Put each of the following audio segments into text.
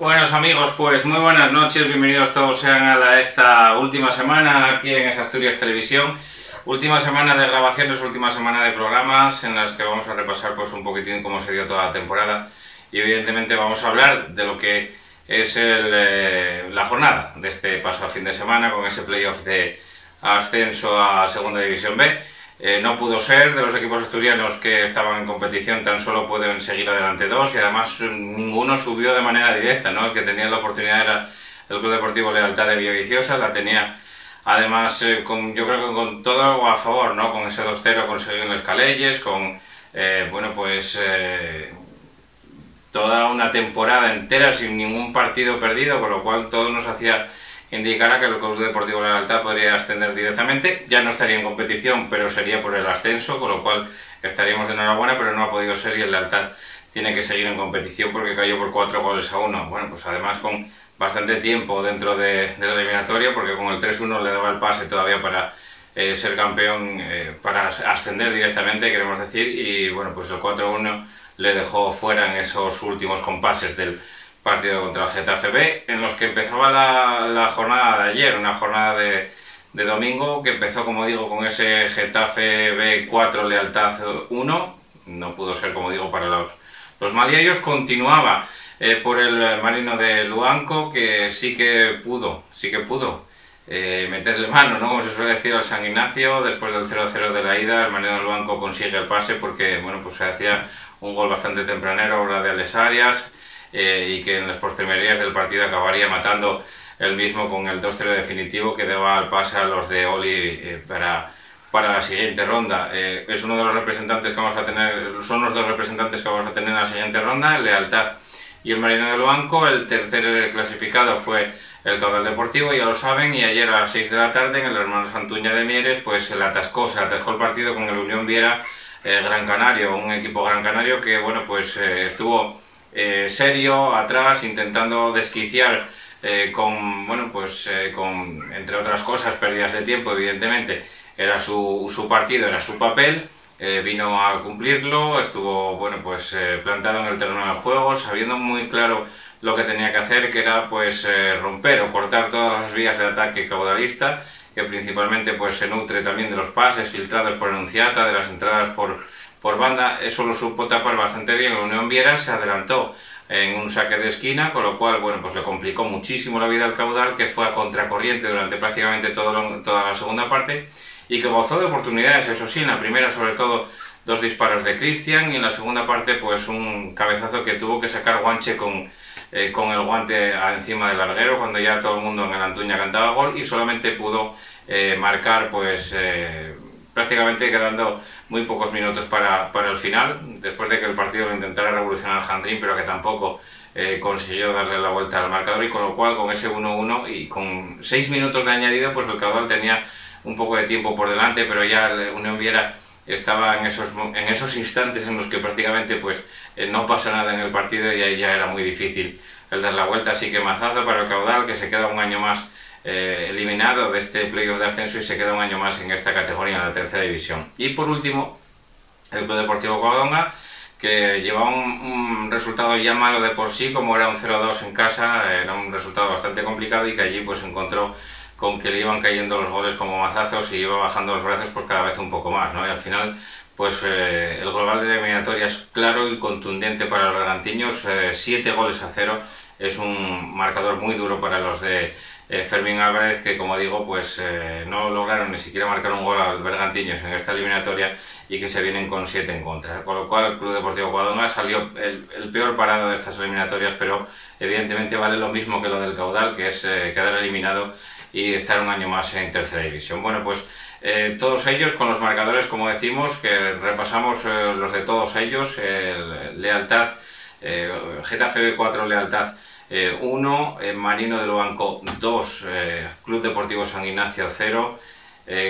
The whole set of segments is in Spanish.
Buenos amigos, pues muy buenas noches, bienvenidos todos sean a esta última semana aquí en Asturias Televisión. Última semana de grabaciones, última semana de programas en las que vamos a repasar pues un poquitín cómo se dio toda la temporada y evidentemente vamos a hablar de lo que es la jornada de este pasado fin de semana con ese playoff de ascenso a Segunda División B. No pudo ser, de los equipos asturianos que estaban en competición tan solo pueden seguir adelante dos y además ninguno subió de manera directa, ¿no? El que tenía la oportunidad era el Club Deportivo Lealtad de Villaviciosa, la tenía además yo creo que con todo a favor, ¿no? Con ese 2-0 conseguido en las Calelles, con toda una temporada entera sin ningún partido perdido, con lo cual todo nos hacía indicar que el Club Deportivo Lealtad podría ascender directamente. Ya no estaría en competición, pero sería por el ascenso, con lo cuel estaríamos de enhorabuena, pero no ha podido ser y el Lealtad tiene que seguir en competición porque cayó por 4-1. Bueno, pues además con bastante tiempo dentro de la eliminatoria, porque con el 3-1 le daba el pase todavía para ser campeón, para ascender directamente, queremos decir, y bueno, pues el 4-1 le dejó fuera en esos últimos compases del partido contra el Getafe B, en los que empezaba la jornada de ayer, una jornada de domingo que empezó, como digo, con ese Getafe B 4, Lealtad 1, no pudo ser, como digo, para los maliellos. Continuaba por el Marino de Luanco, que sí que pudo meterle mano, ¿no? Como se suele decir, al San Ignacio. Después del 0-0 de la ida, el Marino de Luanco consigue el pase porque, bueno, pues se hacía un gol bastante tempranero, obra de Alex Arias, y que en las postrimerías del partido acabaría matando el mismo con el 2-0 definitivo que daba el pase a los de Oli para la siguiente ronda. Es uno de los representantes que vamos a tener, son los dos representantes que vamos a tener en la siguiente ronda, el Lealtad y el Marino de Luanco. El tercer clasificado fue el Caudal Deportivo, ya lo saben, y ayer a las 6 de la tarde en el Hermano Santuña de Mieres pues se atascó el partido con el Unión Viera Gran Canario, un equipo gran canario que bueno pues estuvo serio atrás intentando desquiciar con entre otras cosas pérdidas de tiempo, evidentemente era su partido, era su papel, vino a cumplirlo, estuvo bueno pues plantado en el terreno del juego, sabiendo muy claro lo que tenía que hacer, que era pues romper o cortar todas las vías de ataque caudalista, que principalmente pues se nutre también de los pases filtrados por enunciata, de las entradas por banda. Eso lo supo tapar bastante bien. La Unión Viera se adelantó en un saque de esquina, con lo cual bueno pues le complicó muchísimo la vida al Caudal, que fue a contracorriente durante prácticamente toda la segunda parte y que gozó de oportunidades, eso sí, en la primera sobre todo dos disparos de Cristian y en la segunda parte pues un cabezazo que tuvo que sacar Guanche con el guante encima del larguero cuando ya todo el mundo en el Antuña cantaba gol, y solamente pudo marcar pues prácticamente quedando muy pocos minutos para el final, después de que el partido lo intentara revolucionar Jandrín, pero que tampoco consiguió darle la vuelta al marcador, y con lo cual con ese 1-1 y con 6 minutos de añadido pues el Caudal tenía un poco de tiempo por delante, pero ya la Unión Viera estaba en esos instantes en los que prácticamente pues no pasa nada en el partido y ahí ya era muy difícil el dar la vuelta. Así que mazazo para el Caudal, que se queda un año más eliminado de este playoff de ascenso y se queda un año más en esta categoría, en la tercera división. Y por último, el Club Deportivo Covadonga, que llevaba un resultado ya malo de por sí, como era un 0-2 en casa, era un resultado bastante complicado, y que allí pues encontró con que le iban cayendo los goles como mazazos y iba bajando los brazos pues cada vez un poco más, ¿no? Y al final pues el global de la eliminatoria es claro y contundente para los bergantiños, 7-0, es un marcador muy duro para los de Fermín Álvarez, que como digo pues no lograron ni siquiera marcar un gol al Bergantiños en esta eliminatoria y que se vienen con 7 en contra, con lo cual el Club Deportivo Covadonga salió el peor parado de estas eliminatorias, pero evidentemente vale lo mismo que lo del Caudal, que es quedar eliminado y estar un año más en tercera división. Bueno pues todos ellos con los marcadores, como decimos, que repasamos los de todos ellos, Lealtad, Getafe B 4, Lealtad 1, Marino de Luanco 2, Club Deportivo San Ignacio 0,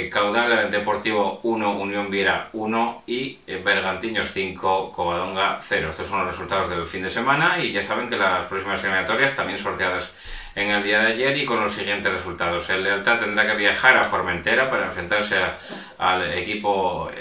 Caudal Deportivo 1, Unión Viera 1 y Bergantiños 5, Covadonga 0. Estos son los resultados del fin de semana y ya saben que las próximas eliminatorias también sorteadas en el día de ayer y con los siguientes resultados. El Lealtad tendrá que viajar a Formentera para enfrentarse al equipo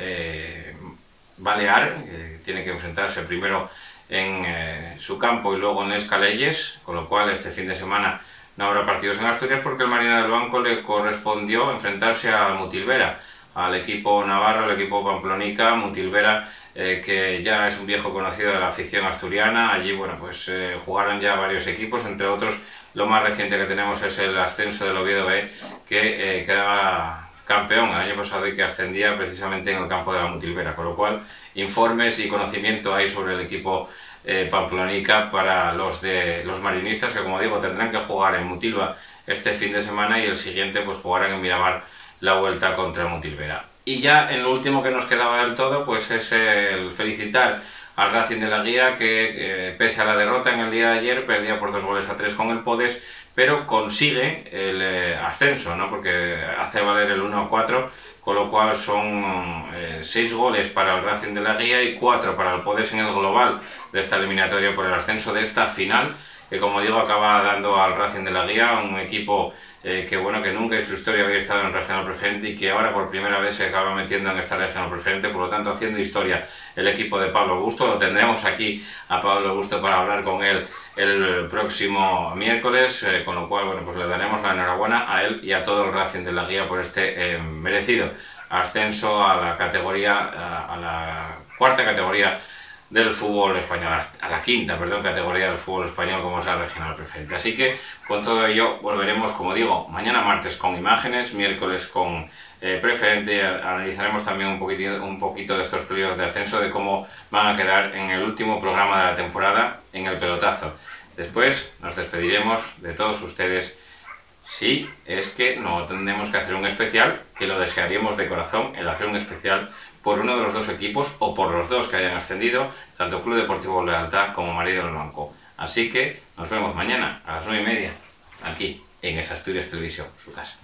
balear, tiene que enfrentarse primero en su campo y luego en Escaleyes, con lo cual este fin de semana no habrá partidos en Asturias porque el Marino del Banco le correspondió enfrentarse al Mutilvera, al equipo navarro, al equipo pamplonica, Mutilvera, que ya es un viejo conocido de la afición asturiana. Allí, bueno, pues jugaron ya varios equipos, entre otros lo más reciente que tenemos es el ascenso del Oviedo B, que quedaba campeón el año pasado y que ascendía precisamente en el campo de la Mutilvera, con lo cual informes y conocimiento hay sobre el equipo pamplonica para los marinistas, que como digo tendrán que jugar en Mutilva este fin de semana y el siguiente pues jugarán en Miramar la vuelta contra el Mutilvera. Y ya en lo último que nos quedaba del todo pues es el felicitar al Racing de la Guía, que pese a la derrota en el día de ayer, perdía por 2-3 con el Podes, pero consigue el ascenso, ¿no? Porque hace valer el 1-4, con lo cual son 6 goles para el Racing de la Guía y 4 para el Podes en el global de esta eliminatoria por el ascenso de esta final, que como digo acaba dando al Racing de la Guía, un equipo que bueno, que nunca en su historia había estado en regional preferente y que ahora por primera vez se acaba metiendo en esta regional preferente, por lo tanto haciendo historia el equipo de Pablo Augusto. Lo tendremos aquí a Pablo Augusto para hablar con él el próximo miércoles, con lo cual bueno, pues le daremos la enhorabuena a él y a todo el Racing de la Guía por este merecido ascenso a la categoría, a la cuarta categoría del fútbol español, a la quinta, perdón, categoría del fútbol español, como es la regional preferente. Así que con todo ello volveremos, como digo, mañana martes con imágenes, miércoles con preferente, analizaremos también un poquito de estos periodos de ascenso, de cómo van a quedar en el último programa de la temporada, en el pelotazo. Después nos despediremos de todos ustedes. Sí, es que no tendremos que hacer un especial, que lo desearíamos de corazón, el hacer un especial por uno de los dos equipos o por los dos que hayan ascendido, tanto Club Deportivo Lealtad como Marino del Banco. Así que nos vemos mañana a las 9:30, aquí en Es Asturias Televisión, su casa.